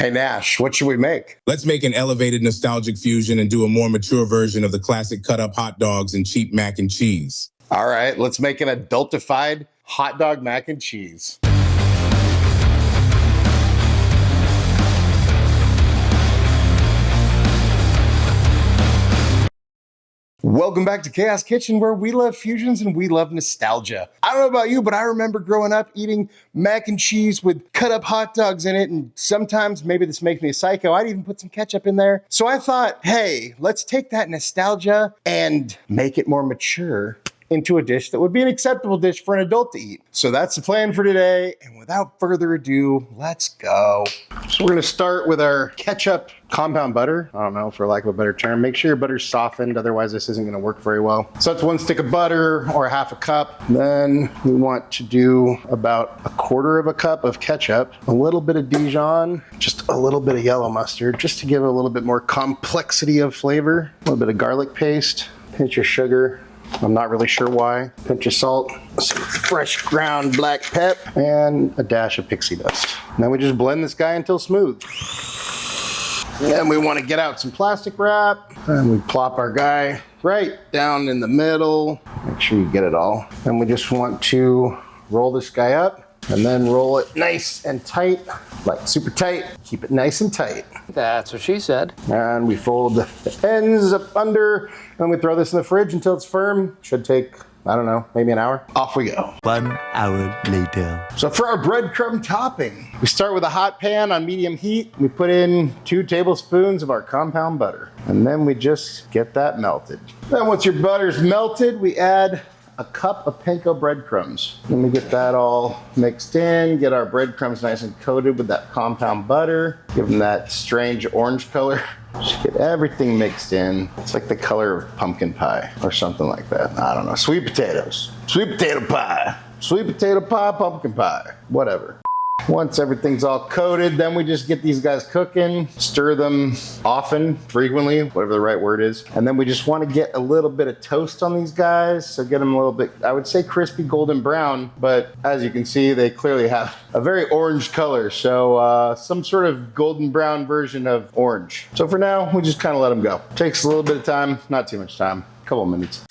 Hey Nash, what should we make? Let's make an elevated nostalgic fusion and do a more mature version of the classic cut-up hot dogs and cheap mac and cheese. All right, let's make an adultified hot dog mac and cheese. Welcome back to Chaos Kitchen, where we love fusions and we love nostalgia. I don't know about you, but I remember growing up eating mac and cheese with cut up hot dogs in it, and sometimes, maybe this makes me a psycho, I'd even put some ketchup in there. So I thought, hey, let's take that nostalgia and make it more mature into a dish that would be an acceptable dish for an adult to eat. So that's the plan for today, and without further ado, let's go. So we're gonna start with our ketchup compound butter. I don't know, for lack of a better term. Make sure your butter's softened, otherwise this isn't gonna work very well. So that's 1 stick of butter or 1/2 cup. Then we want to do about 1/4 cup of ketchup, a little bit of Dijon, just a little bit of yellow mustard, just to give it a little bit more complexity of flavor, a little bit of garlic paste, pinch of sugar, I'm not really sure why, pinch of salt, some fresh ground black pep, and a dash of pixie dust. And then we just blend this guy until smooth. And we want to get out some plastic wrap, and we plop our guy right down in the middle. Make sure you get it all. And we just want to roll this guy up, and then roll it nice and tight, like super tight. Keep it nice and tight. That's what she said. And we fold the ends up under, and we throw this in the fridge until it's firm. Should take, I don't know, maybe an hour. Off we go. 1 hour later. So for our breadcrumb topping, we start with a hot pan on medium heat. We put in 2 tablespoons of our compound butter, and then we just get that melted. Then once your butter's melted, we add a cup of panko breadcrumbs. Let me get that all mixed in, get our breadcrumbs nice and coated with that compound butter, give them that strange orange color. Just get everything mixed in. It's like the color of pumpkin pie or something like that. I don't know, sweet potatoes, sweet potato pie, sweet potato pie, pumpkin pie, whatever. Once everything's all coated, then we just get these guys cooking, stir them often, frequently, whatever the right word is. And then we just want to get a little bit of toast on these guys. So get them a little bit, I would say crispy golden brown, but as you can see, they clearly have a very orange color. So some sort of golden brown version of orange. So for now, we just kind of let them go. Takes a little bit of time, not too much time, a couple minutes.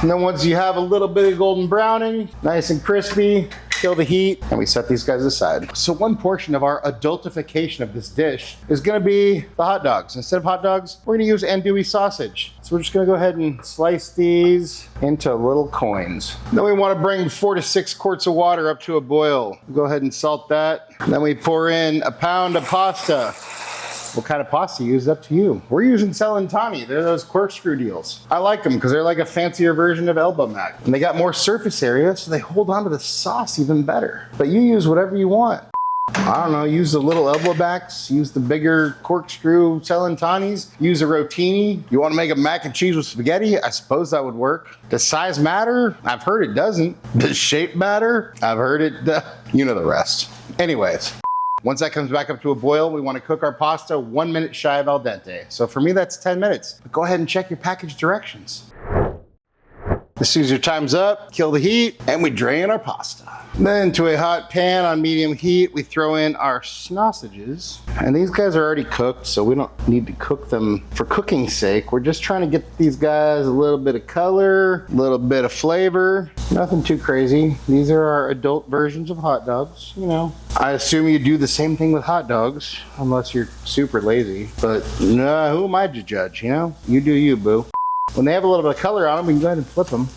And then once you have a little bit of golden browning, nice and crispy, kill the heat, and we set these guys aside. So one portion of our adultification of this dish is gonna be the hot dogs. Instead of hot dogs, we're gonna use andouille sausage. So we're just gonna go ahead and slice these into little coins. Then we wanna bring 4 to 6 quarts of water up to a boil. Go ahead and salt that. Then we pour in a pound of pasta. What kind of pasta you use is up to you. We're using Celentani. They're those corkscrew deals. I like them because they're like a fancier version of elbow mac. And they got more surface area, so they hold onto the sauce even better. But you use whatever you want. I don't know, use the little elbow backs, use the bigger corkscrew Celentanis, use a rotini. You want to make a mac and cheese with spaghetti? I suppose that would work. Does size matter? I've heard it doesn't. Does shape matter? I've heard it, you know the rest. Anyways. Once that comes back up to a boil, we want to cook our pasta 1 minute shy of al dente. So for me, that's 10 minutes. But go ahead and check your package directions. As soon as your time's up, kill the heat, and we drain our pasta. Then to a hot pan on medium heat, we throw in our sausages. And these guys are already cooked, so we don't need to cook them for cooking's sake. We're just trying to get these guys a little bit of color, a little bit of flavor. Nothing too crazy. These are our adult versions of hot dogs, you know. I assume you do the same thing with hot dogs, unless you're super lazy. But nah, who am I to judge, you know? You do you, boo. When they have a little bit of color on them, we can go ahead and flip them.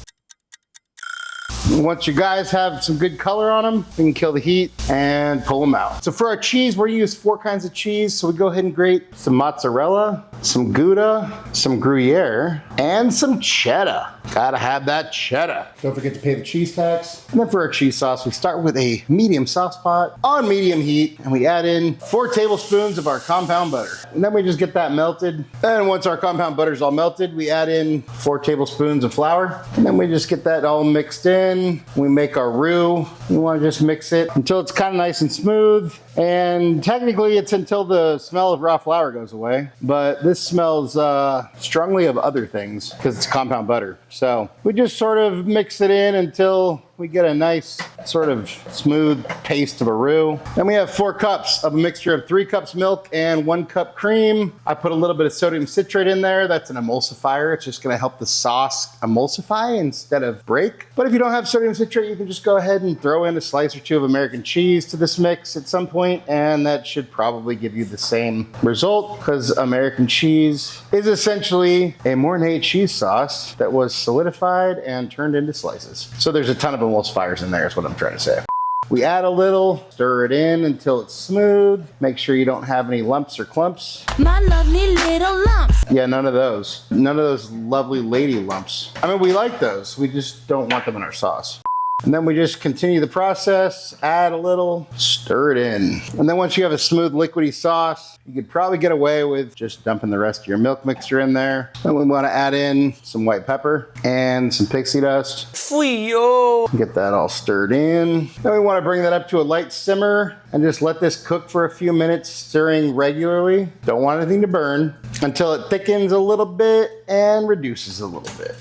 Once you guys have some good color on them, we can kill the heat and pull them out. So for our cheese, we're gonna use 4 kinds of cheese. So we go ahead and grate some mozzarella, some Gouda, some Gruyere, and some cheddar. Gotta have that cheddar. Don't forget to pay the cheese tax. And then for our cheese sauce, we start with a medium sauce pot on medium heat, and we add in 4 tablespoons of our compound butter. And then we just get that melted. And once our compound butter is all melted, we add in 4 tablespoons of flour. And then we just get that all mixed in. We make our roux. We wanna just mix it until it's kind of nice and smooth. And technically it's until the smell of raw flour goes away. But this smells strongly of other things because it's compound butter. So we just sort of mix it in until we get a nice sort of smooth paste of a roux. Then we have 4 cups of a mixture of 3 cups milk and 1 cup cream. I put a little bit of sodium citrate in there. That's an emulsifier. It's just gonna help the sauce emulsify instead of break. But if you don't have sodium citrate, you can just go ahead and throw in a slice or 2 of American cheese to this mix at some point, and that should probably give you the same result, because American cheese is essentially a Mornay cheese sauce that was solidified and turned into slices. So there's a ton of emulsifiers in there is what I'm trying to say. We add a little, stir it in until it's smooth. Make sure you don't have any lumps or clumps. My lovely little lumps. Yeah, none of those. None of those lovely lady lumps. I mean, we like those. We just don't want them in our sauce. And then we just continue the process, add a little, stir it in. And then once you have a smooth liquidy sauce, you could probably get away with just dumping the rest of your milk mixture in there. Then we want to add in some white pepper and some pixie dust. Get that all stirred in. Then we want to bring that up to a light simmer and just let this cook for a few minutes, stirring regularly. Don't want anything to burn until it thickens a little bit and reduces a little bit.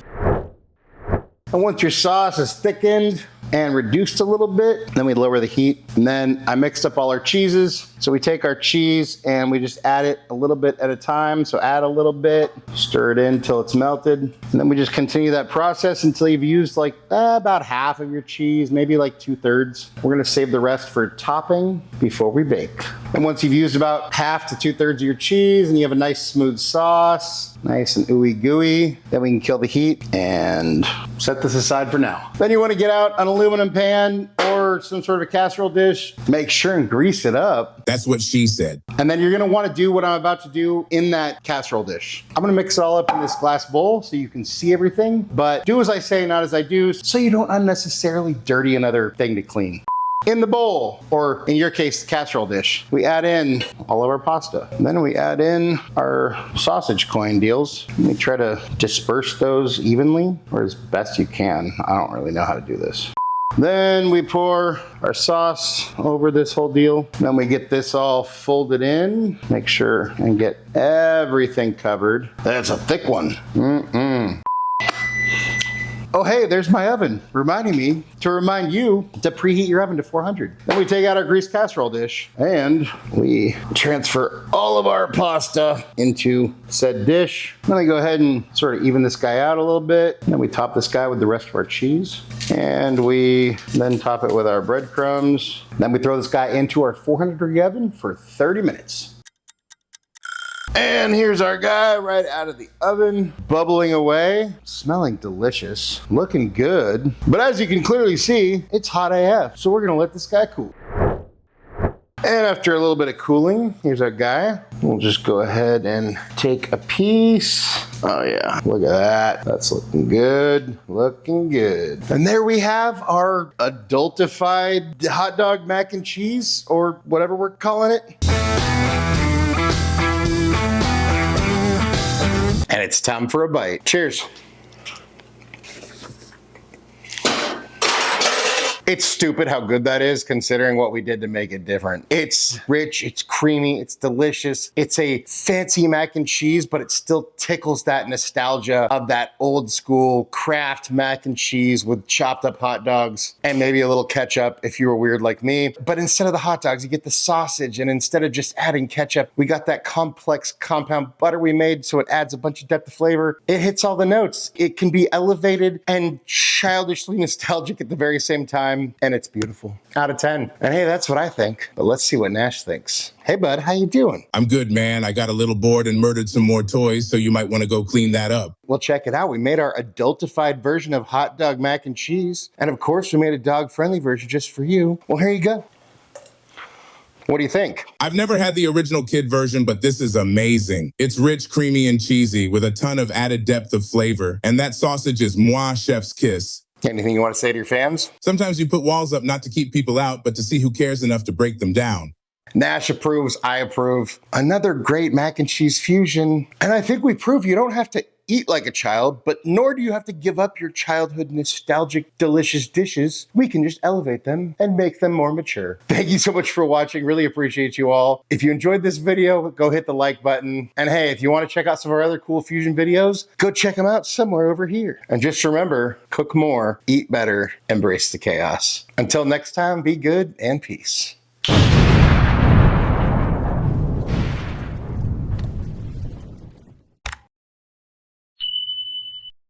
And once your sauce is thickened and reduced a little bit, then we lower the heat. And then I mixed up all our cheeses. So we take our cheese and we just add it a little bit at a time. So add a little bit, stir it in until it's melted. And then we just continue that process until you've used like about half of your cheese, maybe like 2/3. We're gonna save the rest for topping before we bake. And once you've used about half to 2/3 of your cheese and you have a nice smooth sauce, nice and ooey gooey, then we can kill the heat and set this aside for now. Then you wanna get out an aluminum pan or some sort of a casserole dish. Make sure and grease it up. That's what she said. And then you're gonna wanna do what I'm about to do in that casserole dish. I'm gonna mix it all up in this glass bowl so you can see everything, but do as I say, not as I do, so you don't unnecessarily dirty another thing to clean. In the bowl, or in your case, the casserole dish, we add in all of our pasta. And then we add in our sausage coin deals. We try to disperse those evenly, or as best you can. I don't really know how to do this. Then we pour our sauce over this whole deal. Then we get this all folded in. Make sure and get everything covered. That's a thick one. Oh, hey, there's my oven, reminding me to remind you to preheat your oven to 400. Then we take out our greased casserole dish and we transfer all of our pasta into said dish. Then we go ahead and sort of even this guy out a little bit. Then we top this guy with the rest of our cheese. And we then top it with our breadcrumbs. Then we throw this guy into our 400 degree oven for 30 minutes. And here's our guy right out of the oven, bubbling away, smelling delicious, looking good. But as you can clearly see, it's hot AF, so we're gonna let this guy cool. And after a little bit of cooling, here's our guy. We'll just go ahead and take a piece. Oh yeah, look at that. That's looking good, looking good. And there we have our adultified hot dog mac and cheese, or whatever we're calling it. And it's time for a bite. Cheers. It's stupid how good that is considering what we did to make it different. It's rich, it's creamy, it's delicious. It's a fancy mac and cheese, but it still tickles that nostalgia of that old school Kraft mac and cheese with chopped up hot dogs and maybe a little ketchup if you were weird like me. But instead of the hot dogs, you get the sausage, and instead of just adding ketchup, we got that complex compound butter we made, so it adds a bunch of depth of flavor. It hits all the notes. It can be elevated and childishly nostalgic at the very same time. And it's beautiful. Out of 10. And hey, that's what I think. But let's see what Nash thinks. Hey, bud, how you doing? I'm good, man. I got a little bored and murdered some more toys, so you might want to go clean that up. Well, check it out. We made our adultified version of hot dog mac and cheese. And of course, we made a dog-friendly version just for you. Well, here you go. What do you think? I've never had the original kid version, but this is amazing. It's rich, creamy, and cheesy with a ton of added depth of flavor. And that sausage is moi chef's kiss. Anything you want to say to your fans? Sometimes you put walls up not to keep people out, but to see who cares enough to break them down. Nash approves, I approve. Another great mac and cheese fusion. And I think we prove you don't have to eat like a child, but nor do you have to give up your childhood nostalgic, delicious dishes. We can just elevate them and make them more mature. Thank you so much for watching. Really appreciate you all. If you enjoyed this video, go hit the like button. And hey, if you want to check out some of our other cool fusion videos, go check them out somewhere over here. And just remember, cook more, eat better, embrace the chaos. Until next time, be good and peace.